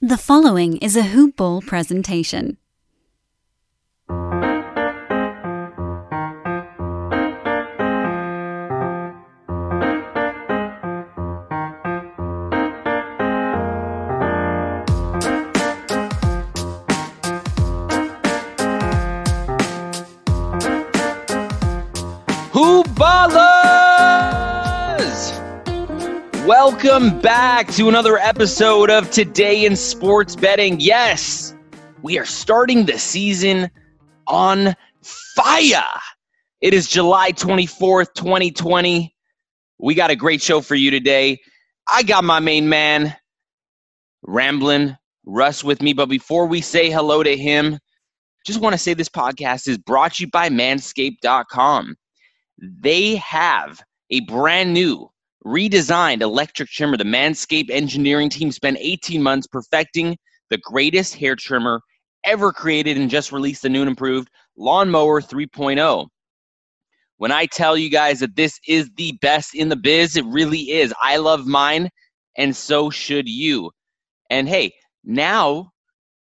The following is a Hoop Ball presentation. Hoop Ballers! Welcome back to another episode of Today in Sports Betting. Yes, we are starting the season on fire. It is July 24th, 2020. We got a great show for you today. I got my main man, Ramblin' Russ, with me. But before we say hello to him, just want to say this podcast is brought to you by Manscaped.com. They have a brand new, redesigned electric trimmer. The Manscaped engineering team spent 18 months perfecting the greatest hair trimmer ever created and just released the new and improved Lawnmower 3.0. When I tell you guys that this is the best in the biz, it really is. I love mine, and so should you. And hey, now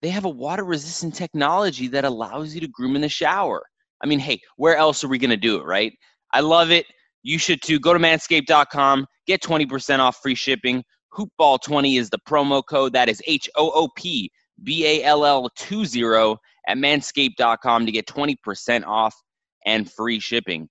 they have a water-resistant technology that allows you to groom in the shower. I mean, hey, where else are we going to do it, right? I love it. You should too. Go to manscaped.com. Get 20% off free shipping. Hoopball20 is the promo code. That is HOOPBALL20 at manscaped.com to get 20% off and free shipping.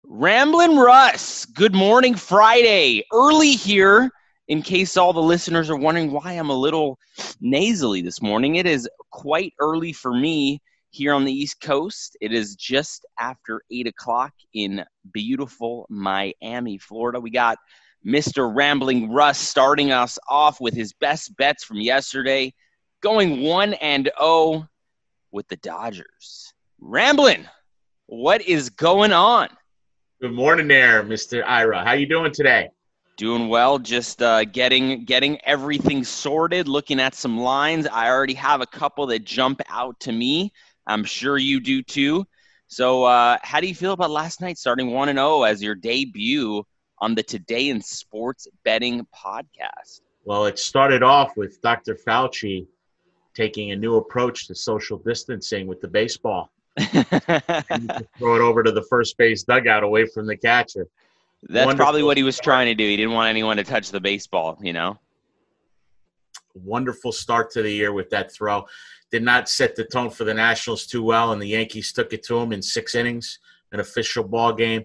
Ramblin' Russ, good morning, Friday. Early here, in case all the listeners are wondering why I'm a little nasally this morning. It is quite early for me here on the East Coast. It is just after 8 o'clock in beautiful Miami, Florida. We got Mr. Rambling Russ starting us off with his best bets from yesterday, going 1-0 with the Dodgers. Ramblin', what is going on? Good morning there, Mr. Ira. How you doing today? Doing well, just getting everything sorted, looking at some lines. I already have a couple that jump out to me. I'm sure you do too. So how do you feel about last night starting 1-0 as your debut on the Today in Sports Betting podcast? Well, it started off with Dr. Fauci taking a new approach to social distancing with the baseball. And throw it over to the first base dugout away from the catcher. That's Wonderful probably what he was start. trying to do. He didn't want anyone to touch the baseball, you know? Wonderful start to the year with that throw. Did not set the tone for the Nationals too well, and the Yankees took it to them in 6 innings, an official ball game.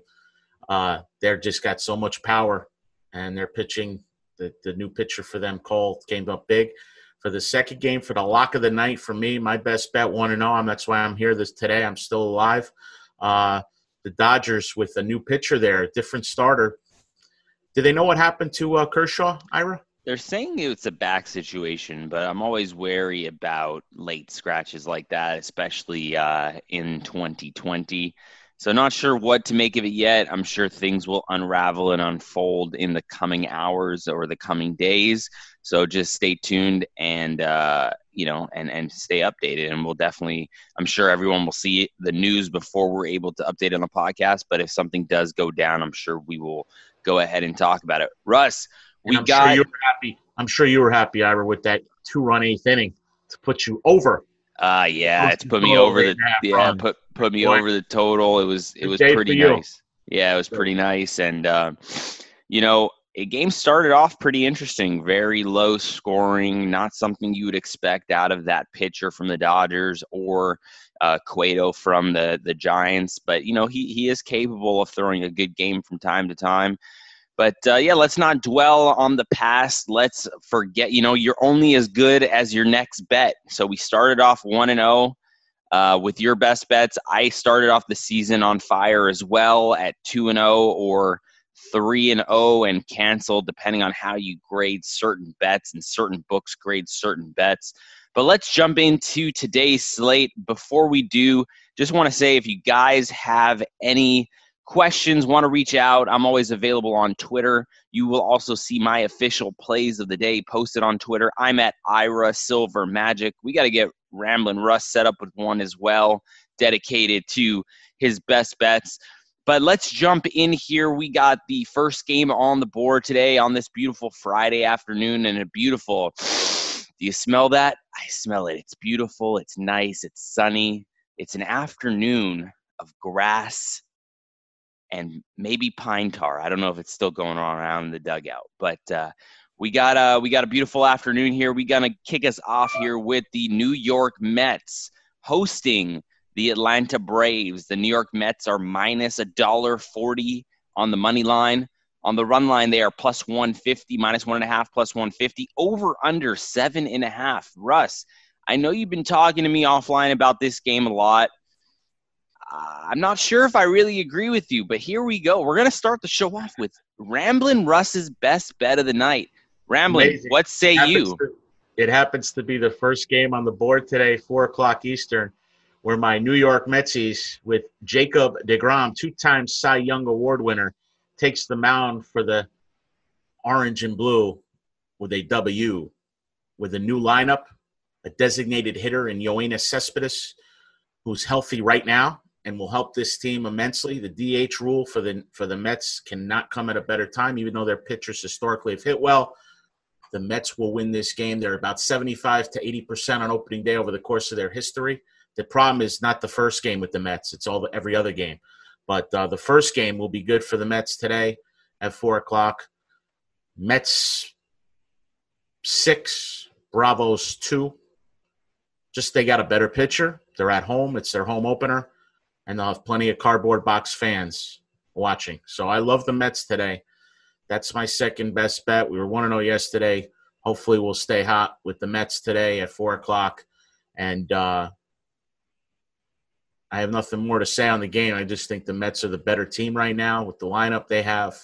They're just got so much power, and they're pitching. The new pitcher for them, Cole, came up big. For the second game, for the lock of the night, for me, my best bet, 1-0. That's why I'm here today. I'm still alive. The Dodgers with a new pitcher there, a different starter. Do they know what happened to Kershaw, Ira? They're saying it's a back situation, but I'm always wary about late scratches like that, especially in 2020. So not sure what to make of it yet. I'm sure things will unravel and unfold in the coming hours or the coming days. So just stay tuned and stay updated. And we'll definitely, I'm sure everyone will see the news before we're able to update on the podcast. But if something does go down, I'm sure we will go ahead and talk about it. Russ, I'm sure you were happy, Ira, with that 2-run 8th inning to put you over. Yeah, it's put me over the put me over the total. It was pretty nice. Yeah, it was pretty nice, and a game started off pretty interesting, very low scoring, not something you would expect out of that pitcher from the Dodgers or Cueto from the Giants, but he is capable of throwing a good game from time to time. But, let's not dwell on the past. Let's forget, you're only as good as your next bet. So we started off 1-0 with your best bets. I started off the season on fire as well at 2-0 or 3-0 and canceled depending on how you grade certain bets, and certain books grade certain bets. But let's jump into today's slate. Before we do, just want to say if you guys have any questions, want to reach out, I'm always available on Twitter. You will also see my official plays of the day posted on Twitter. I'm at Ira Silver Magic. We got to get Ramblin' Russ set up with one as well, dedicated to his best bets. But let's jump in here. We got the first game on the board today on this beautiful Friday afternoon and a beautiful Do you smell that? I smell it. It's beautiful. It's nice. It's sunny. It's an afternoon of grass and maybe pine tar. I don't know if it's still going on around in the dugout, but we got a beautiful afternoon here. We're gonna kick us off here with the New York Mets hosting the Atlanta Braves. The New York Mets are minus $1.40 on the money line. On the run line, they are plus 150, minus 1.5, plus 150, over under 7.5. Russ, I know you've been talking to me offline about this game a lot. I'm not sure if I really agree with you, but here we go. We're going to start the show off with Ramblin' Russ's best bet of the night. Ramblin', what say you? It happens to be the first game on the board today, 4 o'clock Eastern, where my New York Metsies with Jacob deGrom, 2-time Cy Young Award winner, takes the mound for the orange and blue with a W, with a new lineup, a designated hitter in Yoenis Cespedes, who's healthy right now and will help this team immensely. The DH rule for the Mets cannot come at a better time, even though their pitchers historically have hit well. The Mets will win this game. They're about 75 to 80% on opening day over the course of their history. The problem is not the first game with the Mets. It's every other game. But the first game will be good for the Mets today at 4 o'clock. Mets 6, Bravos 2. Just they got a better pitcher. They're at home. It's their home opener. And they'll have plenty of cardboard box fans watching. So I love the Mets today. That's my second best bet. We were 1-0 yesterday. Hopefully we'll stay hot with the Mets today at 4 o'clock. And I have nothing more to say on the game. I just think the Mets are the better team right now with the lineup they have,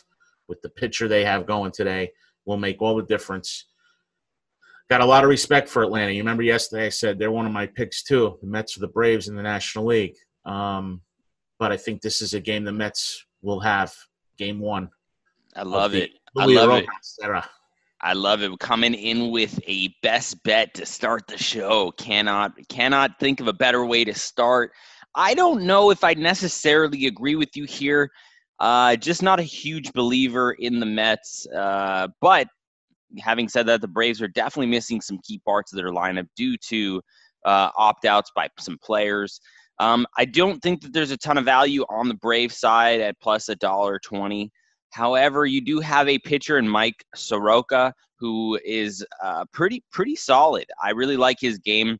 with the pitcher they have going today. Will make all the difference. Got a lot of respect for Atlanta. You remember yesterday I said they're one of my picks too. The Mets are the Braves in the National League. But I think this is a game the Mets will have, game 1. I love it. I love it. Coming in with a best bet to start the show. Cannot think of a better way to start. I don't know if I necessarily agree with you here. Just not a huge believer in the Mets. But having said that, the Braves are definitely missing some key parts of their lineup due to opt-outs by some players. I don't think that there's a ton of value on the Brave side at plus $1.20. However, you do have a pitcher in Mike Soroka who is pretty solid. I really like his game.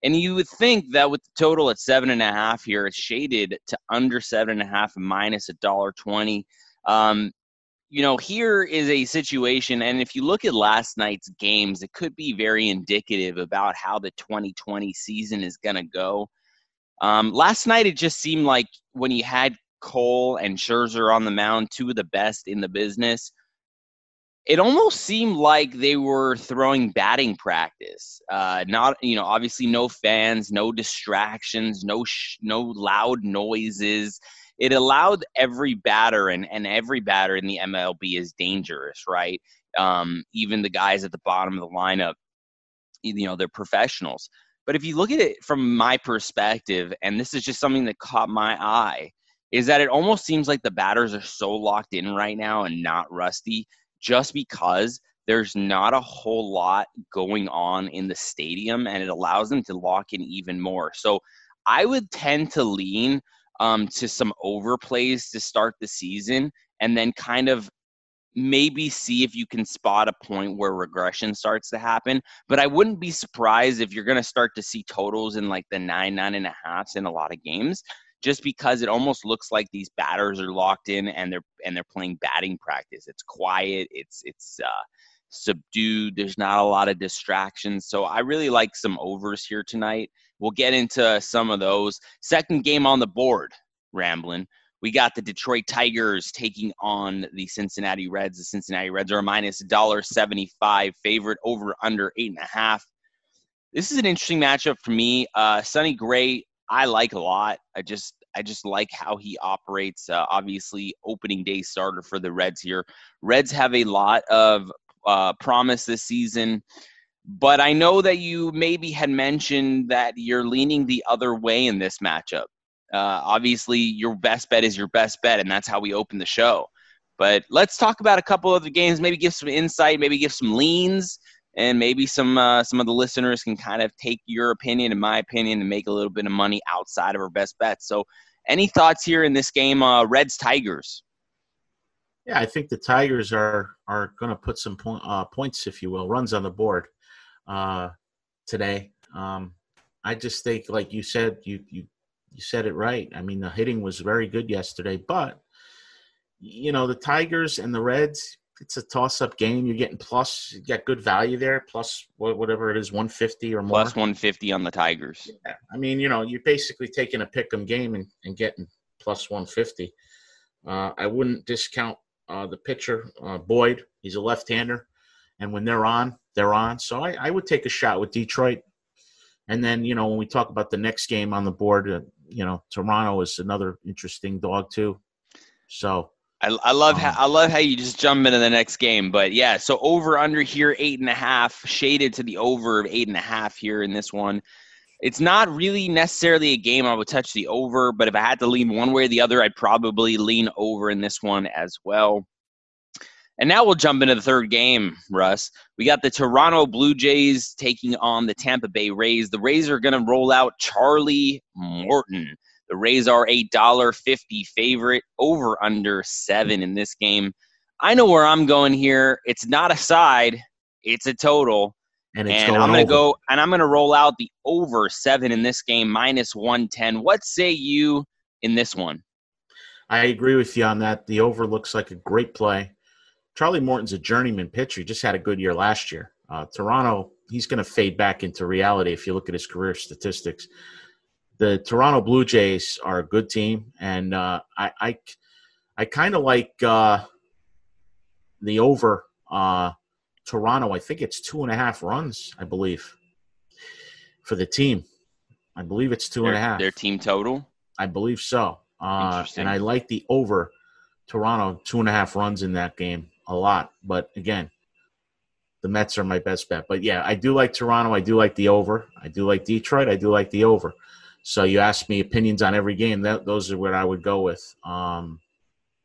And you would think that with the total at 7.5 here, it's shaded to under 7.5 minus $1.20. Here is a situation, and if you look at last night's games, it could be very indicative about how the 2020 season is going to go. Last night, it just seemed like when you had Cole and Scherzer on the mound, 2 of the best in the business, it almost seemed like they were throwing batting practice. Obviously no fans, no distractions, no loud noises. It allowed every batter, and every batter in the MLB is dangerous, right? Even the guys at the bottom of the lineup, they're professionals. But if you look at it from my perspective, and this is just something that caught my eye, is that it almost seems like the batters are so locked in right now and not rusty just because there's not a whole lot going on in the stadium, and it allows them to lock in even more. So I would tend to lean to some overplays to start the season, and then kind of maybe see if you can spot a point where regression starts to happen. But I wouldn't be surprised if you're going to start to see totals in like the 9.5s in a lot of games, just because it almost looks like these batters are locked in and they're playing batting practice. It's quiet. It's subdued. There's not a lot of distractions. So I really like some overs here tonight. We'll get into some of those. Second game on the board, Ramblin'. We got the Detroit Tigers taking on the Cincinnati Reds. The Cincinnati Reds are a minus $1.75 favorite, over under 8.5. This is an interesting matchup for me. Sonny Gray, I like a lot. I just like how he operates. Obviously, opening day starter for the Reds here. Reds have a lot of promise this season, but I know that you maybe had mentioned that you're leaning the other way in this matchup. Obviously, your best bet is your best bet, and that's how we open the show. But let's talk about a couple of the games, maybe give some insight, maybe give some leans, and maybe some of the listeners can kind of take your opinion and my opinion and make a little bit of money outside of our best bets. So any thoughts here in this game, Reds-Tigers? Yeah, I think the Tigers are going to put some points, if you will, runs on the board today. I just think, like you said, you said it right. I mean, the hitting was very good yesterday, but the Tigers and the Reds, it's a toss-up game. You're getting you got good value there, plus whatever it is, 150 or more. Plus 150 on the Tigers. Yeah. I mean, you're basically taking a pick-em game and getting plus 150. I wouldn't discount the pitcher, Boyd. He's a left-hander, and when they're on, they're on. So I would take a shot with Detroit. And then, when we talk about the next game on the board, Toronto is another interesting dog too. So I love how you just jump into the next game. But yeah, so over under here 8.5, shaded to the over of 8.5 here in this one. It's not really necessarily a game I would touch the over, but if I had to lean one way or the other, I'd probably lean over in this one as well. And now we'll jump into the third game, Russ. We got the Toronto Blue Jays taking on the Tampa Bay Rays. The Rays are going to roll out Charlie Morton. The Rays are a $1.50 favorite, over under 7 in this game. I know where I'm going here. It's not a side, it's a total. And I'm going to roll out the over 7 in this game, minus 110. What say you in this one? I agree with you on that. The over looks like a great play. Charlie Morton's a journeyman pitcher. He just had a good year last year. Toronto, he's going to fade back into reality if you look at his career statistics. The Toronto Blue Jays are a good team, and I kind of like the over Toronto. I think it's 2.5 runs, I believe, for the team. I believe it's 2.5. Their team total? I believe so. And I like the over Toronto, 2.5 runs in that game a lot. But, again, the Mets are my best bet. But, yeah, I do like Toronto. I do like the over. I do like Detroit. I do like the over. So you asked me opinions on every game. Those are where I would go with on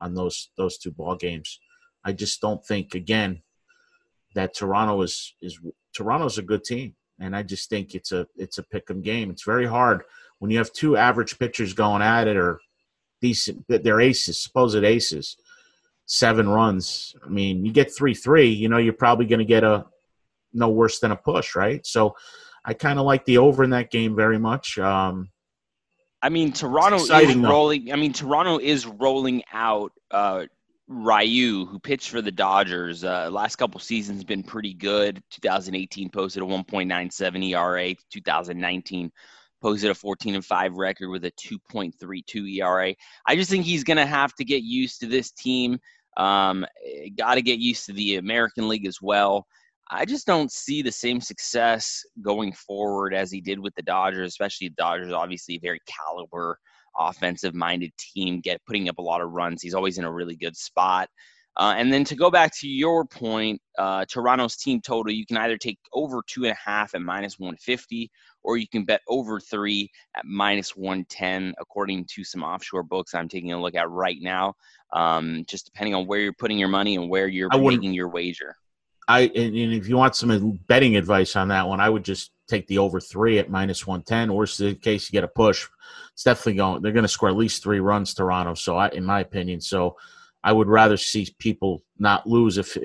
those two ball games. I just don't think, again, that Toronto's a good team. And I just think it's a pick 'em game. It's very hard when you have two average pitchers going at it, or decent. They're aces, supposed aces. 7 runs. I mean, you get 3-3, you're probably going to get no worse than a push, right? So I kind of like the over in that game very much. Toronto is rolling out Ryu, who pitched for the Dodgers. Last couple seasons been pretty good. 2018 posted a 1.97 ERA. 2019 posted a 14-5 record with a 2.32 ERA. I just think he's going to have to get used to this team. Got to get used to the American League as well. I just don't see the same success going forward as he did with the Dodgers, especially the Dodgers, obviously a very caliber offensive-minded team, putting up a lot of runs. He's always in a really good spot. And then to go back to your point, Toronto's team total, you can either take over 2.5 at minus 150, or you can bet over 3 at minus 110, according to some offshore books I'm taking a look at right now, just depending on where you're putting your money and where you're making your wager. And if you want some betting advice on that one, I would just take the over 3 at minus 110. Worst in case you get a push, it's definitely they're going to score at least 3 runs, Toronto. So in my opinion, I would rather see people not lose if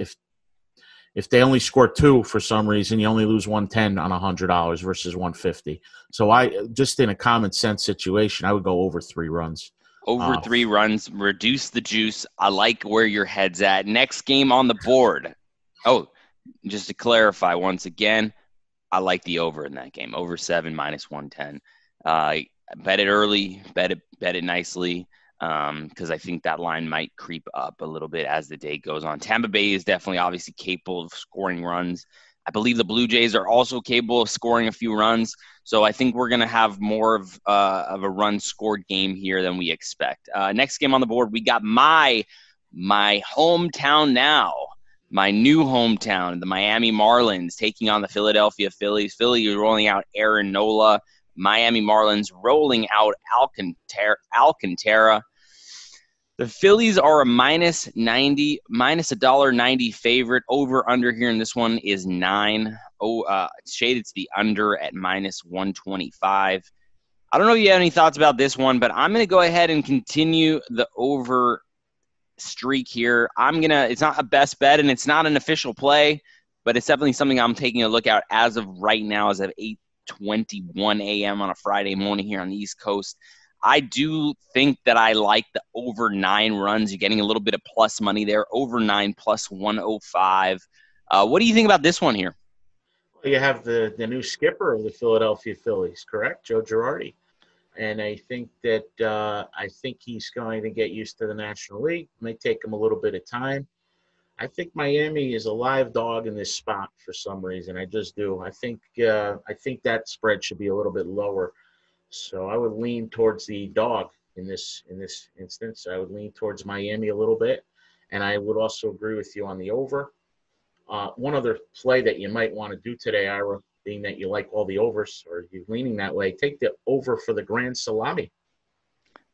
they only score 2 for some reason, you only lose 110 on $100 versus 150. So I just in a common sense situation, I would go over 3 runs. Over 3 runs, reduce the juice. I like where your head's at. Next game on the board. Oh, just to clarify once again, I like the over in that game. Over 7 minus 110. Bet it early, bet it nicely, because I think that line might creep up a little bit as the day goes on. Tampa Bay is definitely obviously capable of scoring runs. I believe the Blue Jays are also capable of scoring a few runs. So I think we're going to have more of a run scored game here than we expect. Next game on the board, we got my hometown now. My new hometown, the Miami Marlins, taking on the Philadelphia Phillies. Philly rolling out Aaron Nola. Miami Marlins rolling out Alcantara. The Phillies are a minus $1.90 favorite. Over under here in this one is 9. It's shaded to the under at minus 125. I don't know if you have any thoughts about this one, but I'm going to go ahead and continue the over streak here. It's not a best bet and it's not an official play, but it's definitely something I'm taking a look at as of right now, as of 8:21 a.m. on a Friday morning here on the East Coast. I do think that I like the over 9 runs. You're getting a little bit of plus money there. Over 9 plus 105. What do you think about this one here? Well, you have the new skipper of the Philadelphia Phillies, correct? Joe Girardi. And I think he's going to get used to the National League. It may take him a little bit of time. I think Miami is a live dog in this spot for some reason. I just do. I think that spread should be a little bit lower. So I would lean towards the dog in this instance. I would lean towards Miami a little bit, and I would also agree with you on the over. One other play that you might want to do today, Ira, being that you like all the overs or you're leaning that way, take the over for the Grand Salami.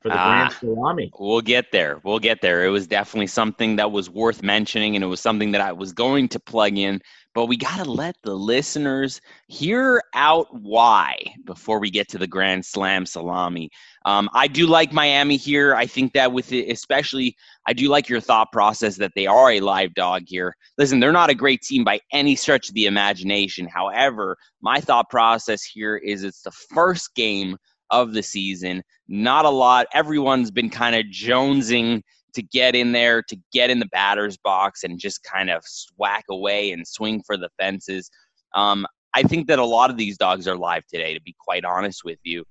We'll get there. It was definitely something that was worth mentioning, and it was something that I was going to plug in, but we got to let the listeners hear out why before we get to the Grand Slam Salami. I do like Miami here. I think that with it, especially, I do like your thought process that they are a live dog here. Listen, they're not a great team by any stretch of the imagination. However, my thought process here is it's the first game of the season. Not a lot. Everyone's been kind of jonesing to get in there, to get in the batter's box and just kind of whack away and swing for the fences. I think that a lot of these dogs are live today, to be quite honest with you.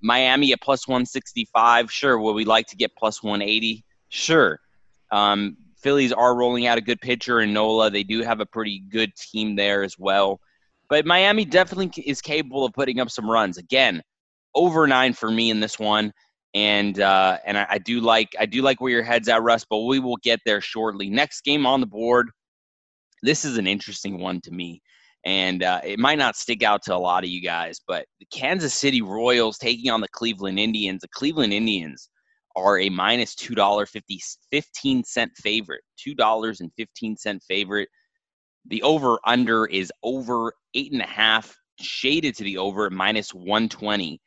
Miami at plus 165. Sure. Would we like to get plus 180? Sure. Phillies are rolling out a good pitcher in Nola. They do have a pretty good team there as well. But Miami definitely is capable of putting up some runs. Again, over 9 for me in this one, and I do like where your head's at, Russ. But we will get there shortly. Next game on the board. This is an interesting one to me, and it might not stick out to a lot of you guys. But the Kansas City Royals taking on the Cleveland Indians. The Cleveland Indians are a minus $2.15 favorite. $2.15 favorite. The over under is over 8.5, shaded to the over at minus 120.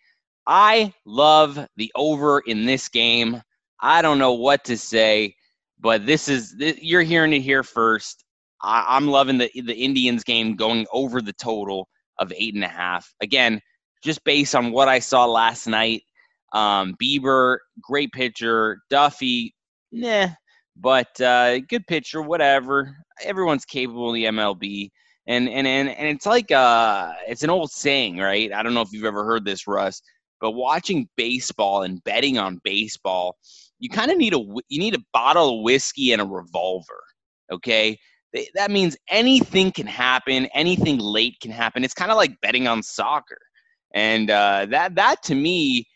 I love the over in this game. I don't know what to say, but you're hearing it here first. I'm loving the Indians game going over the total of 8.5. Again, just based on what I saw last night. Bieber, great pitcher. Duffy, but good pitcher, whatever. Everyone's capable in the MLB. And it's like it's an old saying, right? I don't know if you've ever heard this, Russ. But watching baseball and betting on baseball, you kind of need a bottle of whiskey and a revolver, okay? That means anything can happen. Anything late can happen. It's kind of like betting on soccer. And that to me,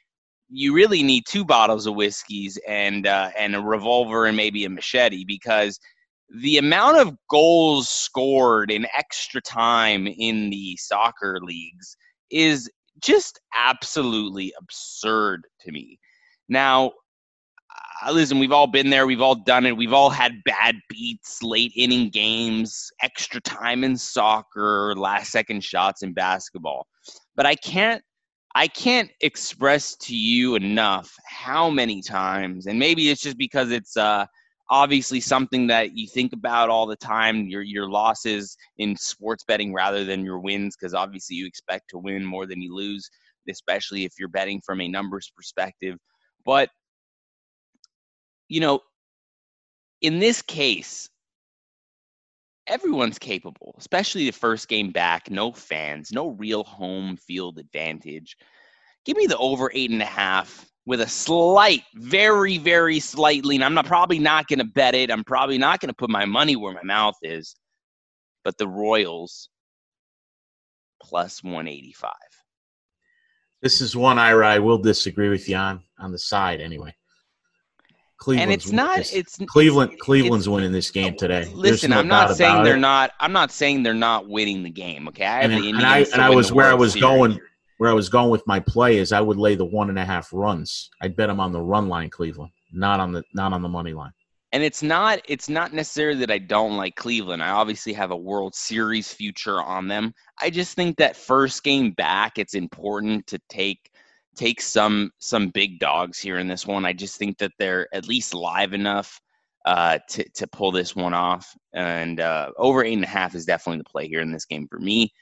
you really need 2 bottles of whiskeys and a revolver and maybe a machete, because the amount of goals scored in extra time in the soccer leagues is just absolutely absurd to me. Now, listen, we've all been there. We've all done it. We've all had bad beats, late inning games, extra time in soccer, last second shots in basketball. But I can't express to you enough how many times, and maybe it's just because it's obviously something that you think about all the time, your losses in sports betting rather than your wins, because obviously you expect to win more than you lose, especially if you're betting from a numbers perspective. But, in this case, everyone's capable, especially the first game back, no fans, no real home field advantage. Give me the over 8.5 with a slight, very, very slight lean. I'm probably not going to bet it. I'm probably not going to put my money where my mouth is. But the Royals plus 185. This is one, Ira, I will disagree with you on the side anyway. Cleveland's winning this game today. Listen, I'm not saying they're not winning the game. Okay, I have the Indians. And I was where I was going. Where I was going with my play is I would lay the 1.5 runs. I'd bet them on the run line, Cleveland. not on the money line. And it's not necessarily that I don't like Cleveland. I obviously have a World Series future on them. I just think that first game back, it's important to take some big dogs here in this one. I just think that they're at least live enough to pull this one off. And over 8.5 is definitely the play here in this game for me.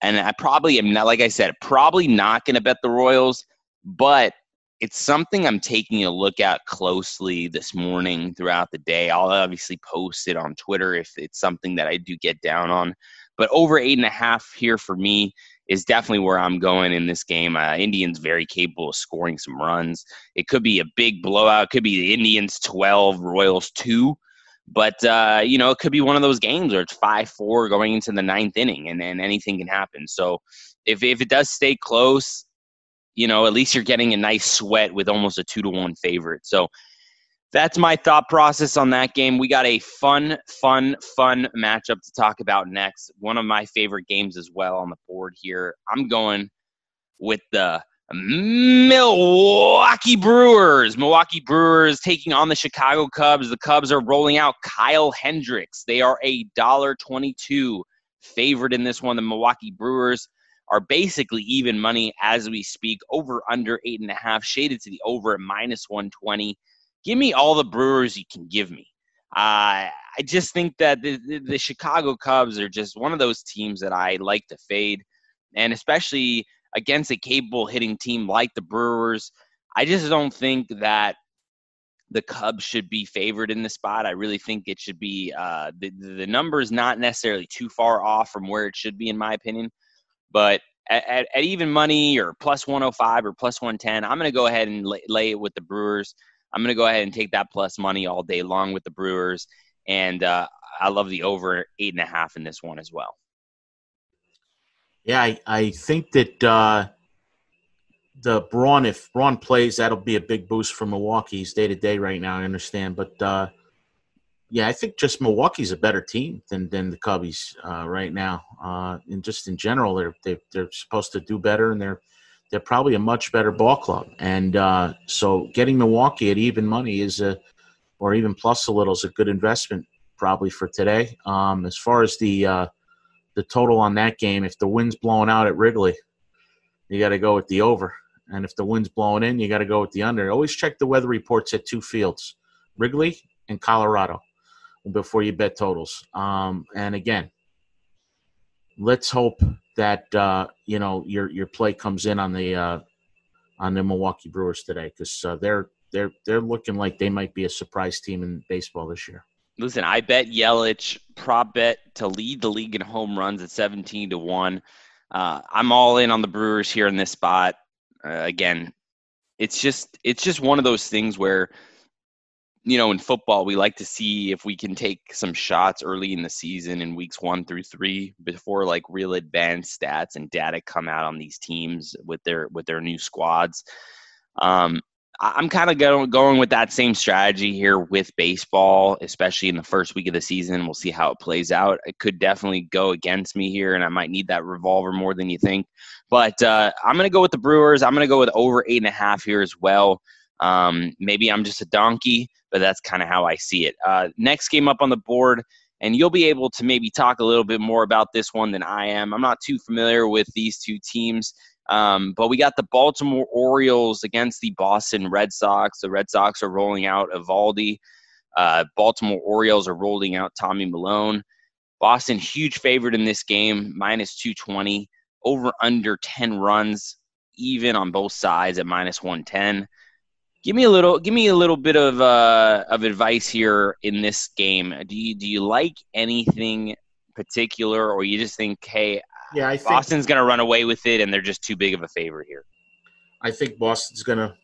And I probably am not, like I said, probably not going to bet the Royals, but it's something I'm taking a look at closely this morning throughout the day. I'll obviously post it on Twitter if it's something that I do get down on. But over 8.5 here for me is definitely where I'm going in this game. Indians very capable of scoring some runs. It could be a big blowout. It could be the Indians 12, Royals 2. But, it could be one of those games where it's 5-4 going into the 9th inning, and then anything can happen. So if it does stay close, at least you're getting a nice sweat with almost a 2-1 favorite. So that's my thought process on that game. We got a fun matchup to talk about next. One of my favorite games as well on the board here. I'm going with the Milwaukee Brewers. Milwaukee Brewers taking on the Chicago Cubs. The Cubs are rolling out Kyle Hendricks. They are a $1.22 favorite in this one. The Milwaukee Brewers are basically even money as we speak. Over under 8.5, shaded to the over at -120. Give me all the Brewers you can give me. I just think that the Chicago Cubs are just one of those teams that I like to fade, and especially against a capable hitting team like the Brewers, I just don't think that the Cubs should be favored in this spot. I really think it should be the number is not necessarily too far off from where it should be, in my opinion. But at even money or +105 or +110, I'm going to go ahead and lay it with the Brewers. I'm going to go ahead and take that plus money all day long with the Brewers. And I love the over 8.5 in this one as well. Yeah, I think that if Braun plays, that'll be a big boost for Milwaukee. He's day-to-day right now, I understand. But, I think just Milwaukee's a better team than the Cubbies right now. And just in general, they're supposed to do better, and they're probably a much better ball club. And so getting Milwaukee at even money or even plus a little is a good investment probably for today. As far as the total on that game, if the wind's blowing out at Wrigley, you got to go with the over. And if the wind's blowing in, you got to go with the under. Always check the weather reports at two fields, Wrigley and Colorado, before you bet totals. And again, let's hope that your play comes in on the Milwaukee Brewers today, because they're looking like they might be a surprise team in baseball this year. Listen, I bet Yelich prop bet to lead the league in home runs at 17-1. I'm all in on the Brewers here in this spot. Again, it's just one of those things where, in football, we like to see if we can take some shots early in the season in weeks 1 through 3 before like real advanced stats and data come out on these teams with their new squads. I'm kind of going with that same strategy here with baseball, especially in the first week of the season. We'll see how it plays out. It could definitely go against me here, and I might need that revolver more than you think. But I'm going to go with the Brewers. I'm going to go with over 8.5 here as well. Maybe I'm just a donkey, but that's kind of how I see it. Next game up on the board, and you'll be able to maybe talk a little bit more about this one than I am. I'm not too familiar with these two teams. But we got the Baltimore Orioles against the Boston Red Sox. The Red Sox are rolling out Eovaldi. Baltimore Orioles are rolling out Tommy Milone. Boston, huge favorite in this game, -220. Over under 10 runs, even on both sides at -110. Give me a little bit of advice here in this game. Do you like anything particular, or you just think, hey, yeah, I think Boston's going to run away with it, and they're just too big of a favorite here? I think Boston's going to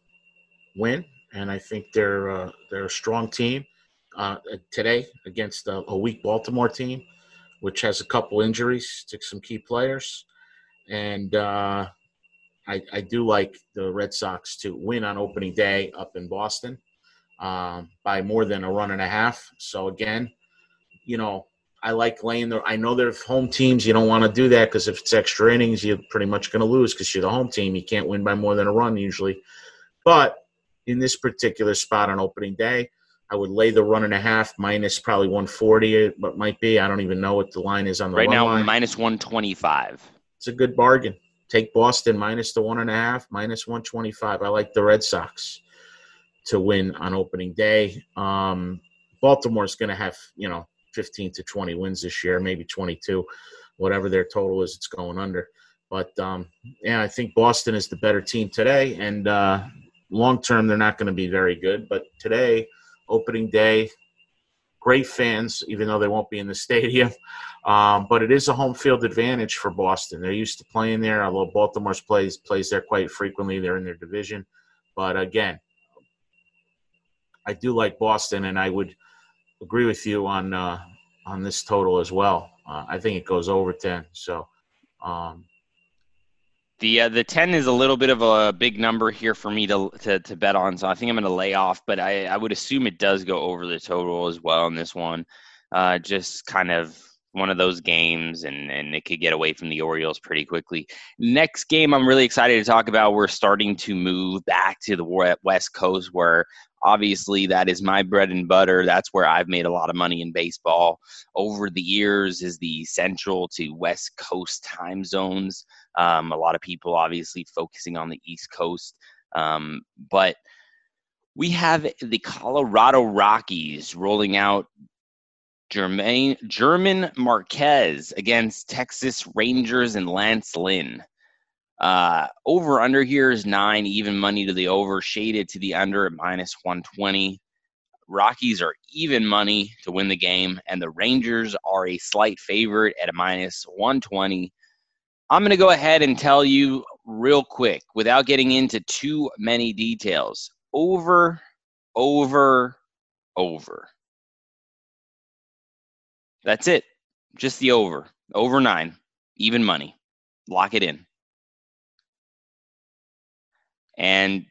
win, and I think they're a strong team today against a weak Baltimore team, which has a couple injuries to some key players. And I do like the Red Sox to win on opening day up in Boston by more than a 1.5. So, again, I like laying there. I know they're home teams. You don't want to do that because if it's extra innings, you're pretty much going to lose because you're the home team. You can't win by more than a run usually. But in this particular spot on opening day. I would lay the 1.5 minus probably 140. What might be. I don't even know what the line is on the right run now. line. Minus 125. It's a good bargain. Take Boston minus the 1.5, minus 125. I like the Red Sox to win on opening day. Baltimore's going to have 15 to 20 wins this year, maybe 22, whatever their total is. It's going under. But I think Boston is the better team today, and long term they're not going to be very good. But today, opening day, great fans, even though they won't be in the stadium. But it is a home field advantage for Boston. They're used to playing there, although Baltimore plays there quite frequently. They're in their division. But again, I do like Boston, and I would agree with you on this total as well. I think it goes over 10. So the 10 is a little bit of a big number here for me to bet on. So I think I'm going to lay off, but I would assume it does go over the total as well in this one. Just kind of one of those games, and it could get away from the Orioles pretty quickly. Next game I'm really excited to talk about. We're starting to move back to the West Coast, where obviously that is my bread and butter. That's where I've made a lot of money in baseball over the years, is the Central to West Coast time zones. A lot of people obviously focusing on the East Coast. But we have the Colorado Rockies rolling out German Marquez against Texas Rangers and Lance Lynn. Over under here is 9, even money to the over, shaded to the under at minus 120. Rockies are even money to win the game, and the Rangers are a slight favorite at a minus 120. I'm going to go ahead and tell you real quick, without getting into too many details. Over. That's it. Just the over. Over 9. Even money. Lock it in. And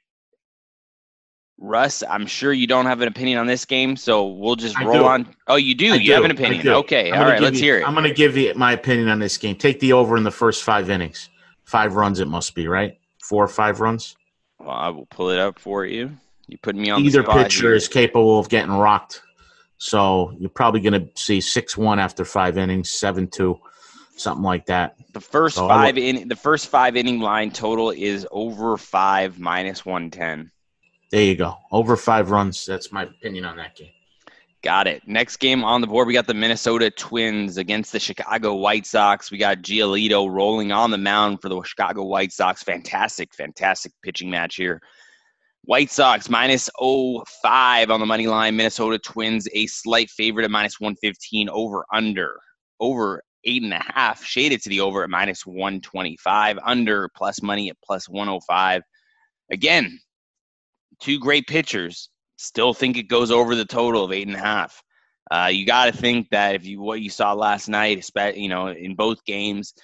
Russ, I'm sure you don't have an opinion on this game, so we'll just roll on. Oh, you do? You have an opinion. Okay. All right, let's hear it. I'm going to give you my opinion on this game. Take the over in the first 5 innings. 5 runs it must be, right? 4 or 5 runs? Well, I will pull it up for you. You're putting me on Either the spot. Either pitcher is capable of getting rocked. So you're probably going to see 6-1 after 5 innings, 7-2, something like that. The first 5 inning line total is over 5 minus 110. There you go. Over 5 runs. That's my opinion on that game. Got it. Next game on the board, we got the Minnesota Twins against the Chicago White Sox. We got Giolito rolling on the mound for the Chicago White Sox. Fantastic pitching match here. White Sox minus 0.5 on the money line. Minnesota Twins a slight favorite at minus 115. Over 8.5, shaded to the over at minus 125. Under plus money at plus 105. Again, 2 great pitchers. Still think it goes over the total of 8.5. You got to think that what you saw last night, in both games,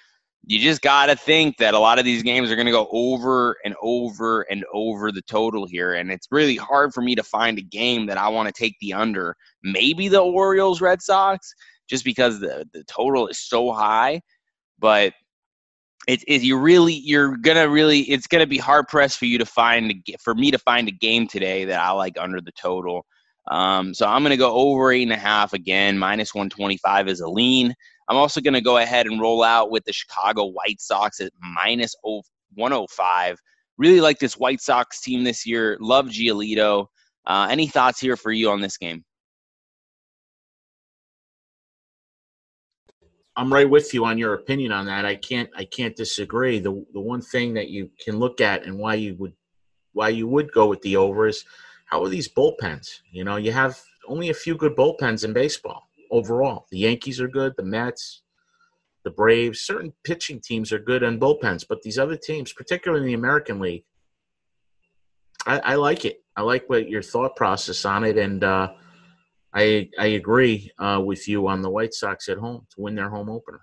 you just got to think that a lot of these games are going to go over and over and over the total here. And it's really hard for me to find a game that I want to take the under. Maybe the Orioles Red Sox, just because the total is so high. But it's going to be hard pressed for me to find a game today that I like under the total. So I'm going to go over 8.5 again. Minus 125 is a lean. I'm also going to go ahead and roll out with the Chicago White Sox at minus 105. Really like this White Sox team this year. Love Giolito. Any thoughts here for you on this game? I'm right with you on your opinion on that. I can't disagree. The one thing that you can look at and why you would go with the over is how are these bullpens? You have only a few good bullpens in baseball overall. The Yankees are good, the Mets, the Braves, certain pitching teams are good in bullpens, but these other teams, particularly in the American League, I like it. I like what your thought process on it, and I agree with you on the White Sox at home to win their home opener.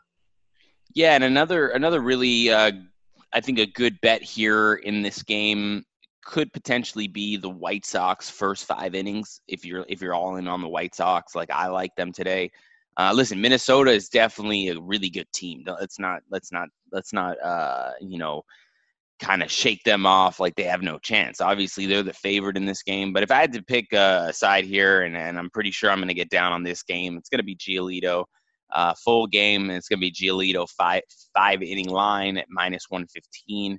Yeah, and another really, I think a good bet here in this game could potentially be the White Sox first 5 innings. If you're all in on the White Sox, like I like them today. Listen, Minnesota is definitely a really good team. Let's not kind of shake them off like they have no chance. Obviously, they're the favorite in this game. But if I had to pick a side here, and I'm pretty sure I'm going to get down on this game, it's going to be Giolito. Full game, and it's going to be Giolito five inning line at -115.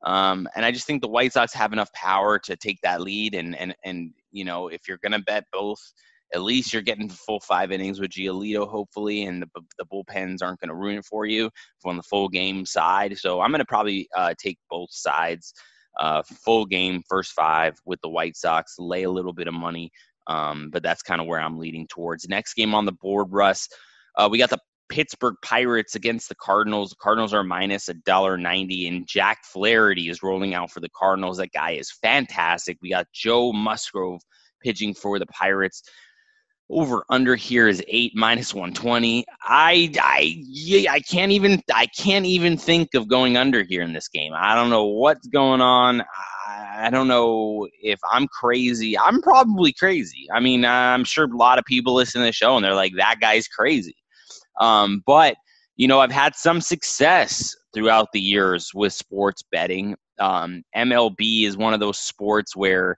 And I just think the White Sox have enough power to take that lead. And if you're going to bet both, at least you're getting full 5 innings with Giolito, hopefully, and the bullpens aren't going to ruin it for you on the full game side. So I'm going to probably take both sides, full game, first 5 with the White Sox, lay a little bit of money. But that's kind of where I'm leading towards. Next game on the board, Russ, we got the Pittsburgh Pirates against the Cardinals. The Cardinals are -$1.90, and Jack Flaherty is rolling out for the Cardinals. That guy is fantastic. We got Joe Musgrove pitching for the Pirates. Over under here is 8 -120. I can't even think of going under here in this game. I don't know what's going on. I don't know if I'm crazy. I'm probably crazy. I mean, I'm sure a lot of people listen to the show and they're like, that guy's crazy. But I've had some success throughout the years with sports betting. MLB is one of those sports where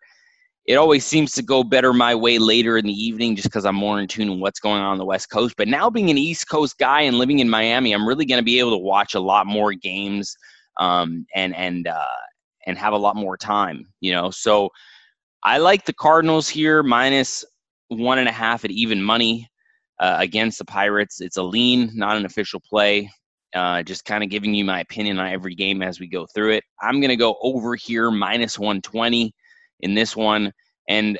it always seems to go better my way later in the evening just because I'm more in tune with what's going on the West Coast. But now being an East Coast guy and living in Miami, I'm really going to be able to watch a lot more games and have a lot more time, So I like the Cardinals here, -1.5 at even money against the Pirates. It's a lean, not an official play. Just kind of giving you my opinion on every game as we go through it. I'm going to go over here, -120 in this one. And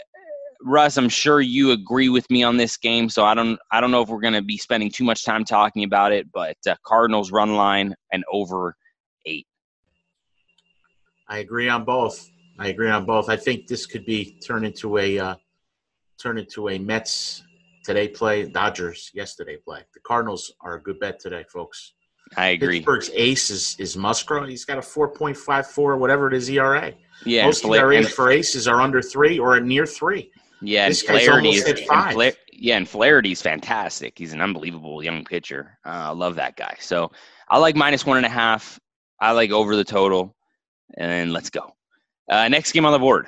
Russ, I'm sure you agree with me on this game, so I don't know if we're going to be spending too much time talking about it, but Cardinals run line and over 8. I agree on both. I think this could be turned into a Mets today play, Dodgers yesterday play. The Cardinals are a good bet today, folks. I agree. Pittsburgh's ace is Musgrove. He's got a 4.54, whatever it is, ERA. Yeah, most ERAs for aces are under 3 or near 3. Yeah, this guy's almost at 5. And Flaherty's fantastic. He's an unbelievable young pitcher. I love that guy. So I like -1.5. I like over the total. And let's go. Next game on the board,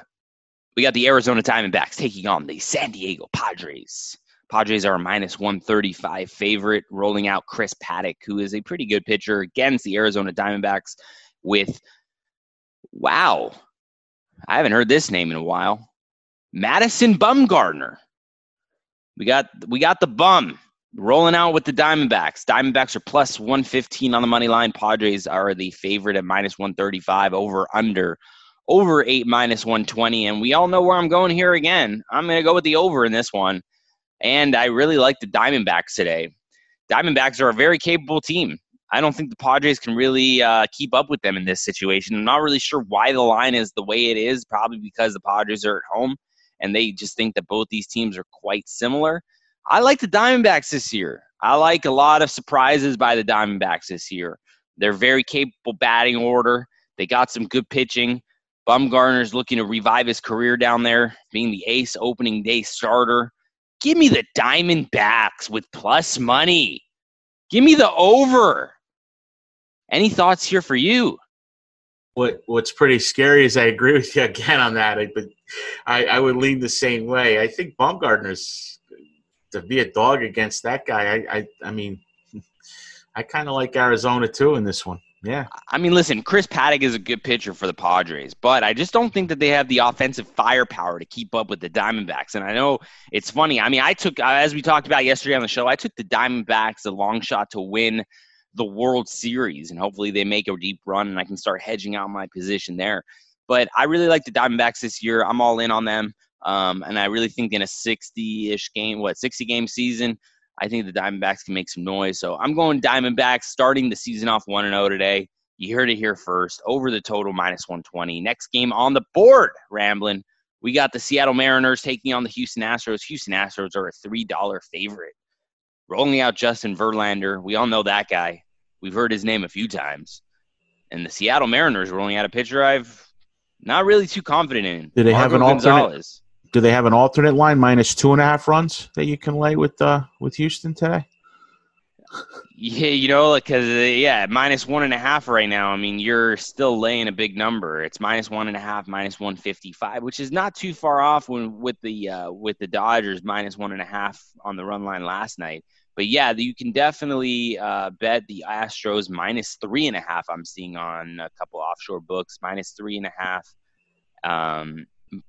we got the Arizona Diamondbacks taking on the San Diego Padres. Padres are a -135 favorite, rolling out Chris Paddock, who is a pretty good pitcher against the Arizona Diamondbacks with, wow, I haven't heard this name in a while, Madison Bumgarner. We got the bum rolling out with the Diamondbacks. Diamondbacks are +115 on the money line. Padres are the favorite at -135, over 8 -120. And we all know where I'm going here again. I'm going to go with the over in this one. And I really like the Diamondbacks today. Diamondbacks are a very capable team. I don't think the Padres can really keep up with them in this situation. I'm not really sure why the line is the way it is, probably because the Padres are at home and they just think that both these teams are quite similar. I like the Diamondbacks this year. I like a lot of surprises by the Diamondbacks this year. They're very capable batting order. They got some good pitching. Bumgarner's looking to revive his career down there, being the ace opening day starter. Give me the Diamondbacks with plus money. Give me the over. Any thoughts here for you? What's pretty scary is I agree with you again on that, but I would lean the same way. I think Bumgarner's to be a dog against that guy. I mean, I kind of like Arizona too in this one. Yeah. I mean, listen, Chris Paddock is a good pitcher for the Padres, but I just don't think that they have the offensive firepower to keep up with the Diamondbacks. And I know it's funny. I mean, I took, as we talked about yesterday on the show, I took the Diamondbacks a long shot to win the World Series, and hopefully they make a deep run and I can start hedging out my position there. But I really like the Diamondbacks this year. I'm all in on them. And I really think in a 60-game season, I think the Diamondbacks can make some noise. So I'm going Diamondbacks, starting the season off 1-0 today. You heard it here first. Over the total, -120. Next game on the board, Ramblin'. We got the Seattle Mariners taking on the Houston Astros. Houston Astros are a $3 favorite. Rolling out Justin Verlander. We all know that guy. We've heard his name a few times. And the Seattle Mariners rolling out a pitcher I've not really too confident in. Do they have an alternate? Do they have an alternate line -2.5 runs that you can lay with Houston today? Yeah, because -1.5 right now. I mean, you're still laying a big number. It's -1.5, -155, which is not too far off with the Dodgers -1.5 on the run line last night. But yeah, you can definitely bet the Astros -3.5. I'm seeing on a couple offshore books -3.5,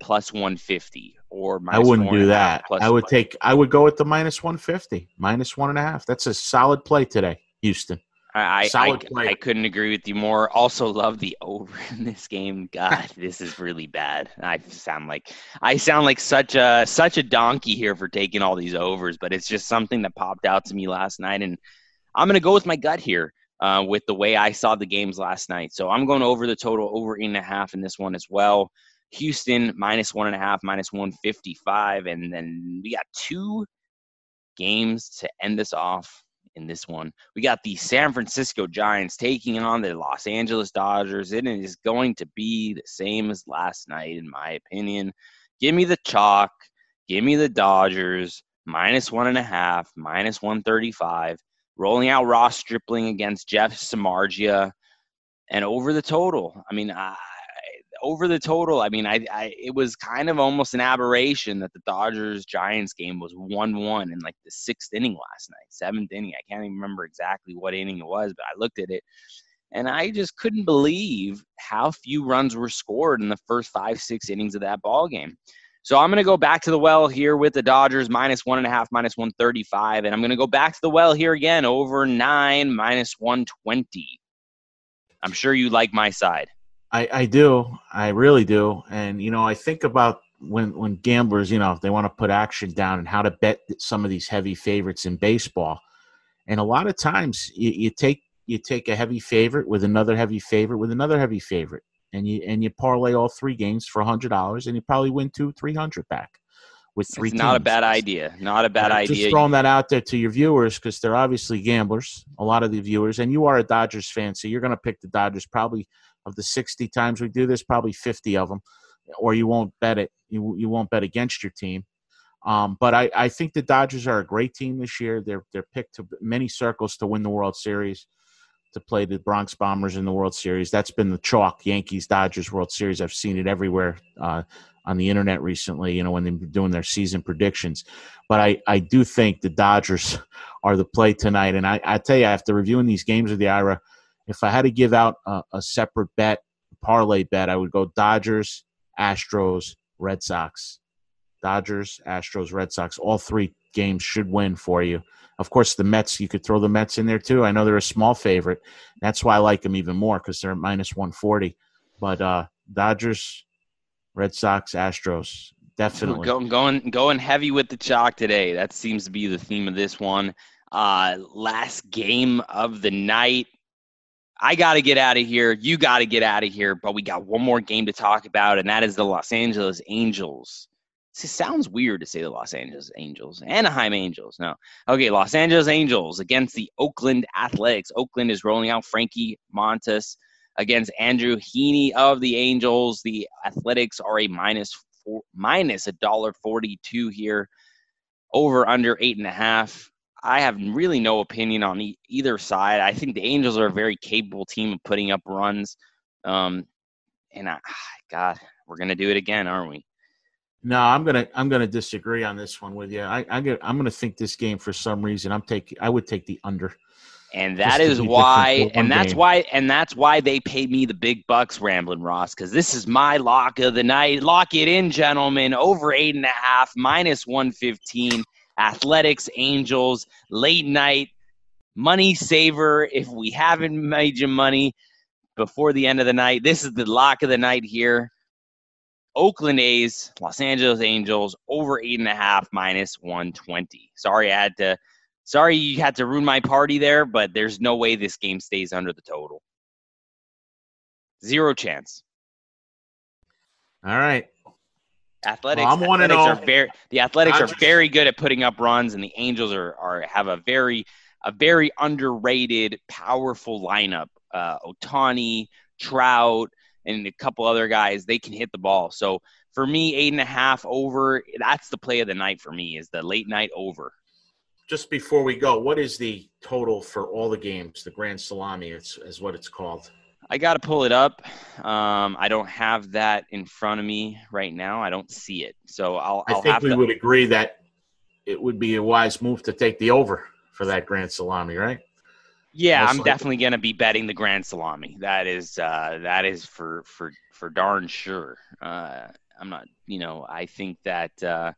plus 150 or I wouldn't do -4.5 that. plus. I would go with the -150, -1.5. That's a solid play today, Houston. I couldn't agree with you more. Also love the over in this game. God, this is really bad. I sound like such a donkey here for taking all these overs, but it's just something that popped out to me last night, and I'm gonna go with my gut here with the way I saw the games last night. So I'm going over the total, over 8.5 in this one as well. Houston -1.5, -155, and then we got 2 games to end us off. In this one, we got the San Francisco Giants taking on the Los Angeles Dodgers. It is going to be the same as last night, in my opinion. Give me the chalk. Give me the Dodgers. -1.5, -135. Rolling out Ross Stripling against Jeff Samardzija. And over the total. I mean, it was kind of almost an aberration that the Dodgers-Giants game was 1-1 in like the 6th inning last night, 7th inning. I can't even remember exactly what inning it was, but I looked at it, and I just couldn't believe how few runs were scored in the first 5-6 innings of that ball game. So I'm going to go back to the well here with the Dodgers -1.5, -135, and I'm going to go back to the well here again, over 9, -120. I'm sure you like my side. I do. I really do. And, I think about when gamblers, if they want to put action down and how to bet some of these heavy favorites in baseball. And a lot of times you take a heavy favorite with another heavy favorite with another heavy favorite. And you parlay all 3 games for $100, and you probably win $200-300 back with 3 teams. It's not a bad idea. Not a bad idea. Just throwing that out there to your viewers, because they're obviously gamblers, a lot of the viewers, and you are a Dodgers fan, so you're going to pick the Dodgers probably. Of the 60 times we do this, probably 50 of them, or you won't bet it. You won't bet against your team. But I think the Dodgers are a great team this year. They're picked to many circles to win the World Series, to play the Bronx Bombers in the World Series. That's been the chalk, Yankees-Dodgers World Series. I've seen it everywhere on the internet recently, when they've been doing their season predictions. But I do think the Dodgers are the play tonight. And I tell you, after reviewing these games with the Ira, if I had to give out a separate bet, parlay bet, I would go Dodgers, Astros, Red Sox. Dodgers, Astros, Red Sox. All 3 games should win for you. Of course, the Mets, you could throw the Mets in there too. I know they're a small favorite. That's why I like them even more, because they're at -140. But Dodgers, Red Sox, Astros, definitely. Going heavy with the chalk today. That seems to be the theme of this one. Last game of the night. I got to get out of here. You got to get out of here. But we got one more game to talk about, and that is the Los Angeles Angels. This sounds weird to say the Los Angeles Angels. Anaheim Angels. No. Okay, Los Angeles Angels against the Oakland Athletics. Oakland is rolling out Frankie Montas against Andrew Heaney of the Angels. The Athletics are a minus $1.42 here. Over under 8.5. I have really no opinion on either side. I think the Angels are a very capable team of putting up runs. God, we're gonna do it again, aren't we? No, I'm gonna disagree on this one with you. I'm gonna think this game, for some reason, I would take the under. And that's why they paid me the big bucks, Ramblin' Ross, because this is my lock of the night. Lock it in, gentlemen. Over 8.5, -115. Athletics, Angels, late night, money saver if we haven't made you money before the end of the night. This is the lock of the night here. Oakland A's, Los Angeles Angels, over 8.5, -120. Sorry you had to ruin my party there, but there's no way this game stays under the total. 0 chance. All right. Athletics are very good at putting up runs, and the Angels have a very underrated, powerful lineup. Ohtani, Trout, and a couple other guys, they can hit the ball. So for me, 8.5 over, that's the play of the night for me, is the late night over. just before we go, what is the total for all the games? The Grand Salami is what it's called. I got to pull it up. I don't have that in front of me right now. I don't see it. So I think we would agree that it would be a wise move to take the over for that Grand Salami, right? Yeah, I'm definitely going to be betting the Grand Salami. That is for darn sure. I'm not, I think that,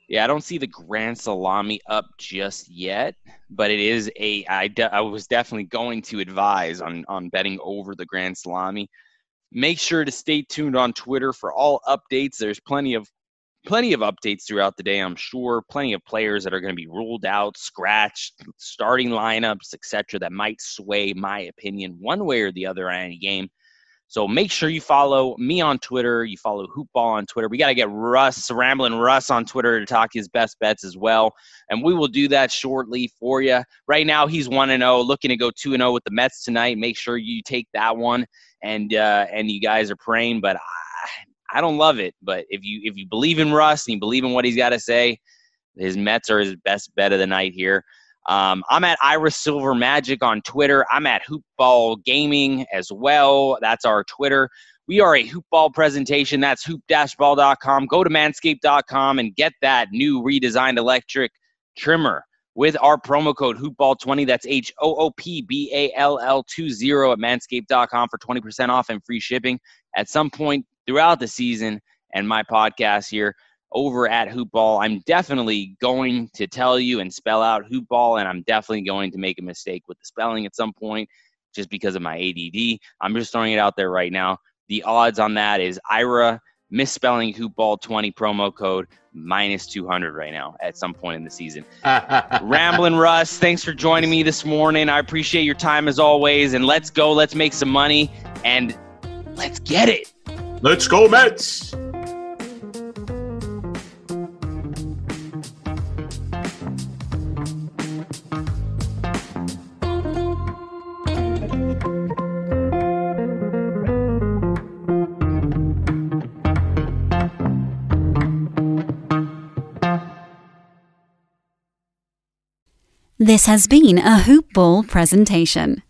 I don't see the Grand Salami up just yet, but it is I was definitely going to advise on betting over the Grand Salami. Make sure to stay tuned on Twitter for all updates. There's plenty of updates throughout the day, I'm sure. Plenty of players that are going to be ruled out, scratched, starting lineups, etc., that might sway my opinion one way or the other on any game. So make sure you follow me on Twitter. You follow Hoopball on Twitter. We got to get Ramblin' Russ on Twitter to talk his best bets as well. And we will do that shortly for you. Right now, he's 1-0, looking to go 2-0 with the Mets tonight. Make sure you take that one. And you guys are praying, but I don't love it. But if you believe in Russ and you believe in what he's got to say, his Mets are his best bet of the night here. I'm at Iris Silver Magic on Twitter. I'm at Hoopball Gaming as well. That's our Twitter. We are a Hoopball presentation. That's hoop-ball.com. Go to manscaped.com and get that new redesigned electric trimmer with our promo code Hoopball20. That's HOOPBALL20 at manscaped.com for 20% off and free shipping at some point throughout the season. And my podcast here over at Hoopball, I'm definitely going to tell you and spell out Hoopball, and I'm definitely going to make a mistake with the spelling at some point just because of my ADD. I'm just throwing it out there right now. The odds on that is Ira misspelling Hoopball20 promo code -200 right now at some point in the season. Ramblin' Russ, thanks for joining me this morning. I appreciate your time as always, and let's go. Let's make some money, and let's get it. Let's go, Mets. This has been a Hoop Ball presentation.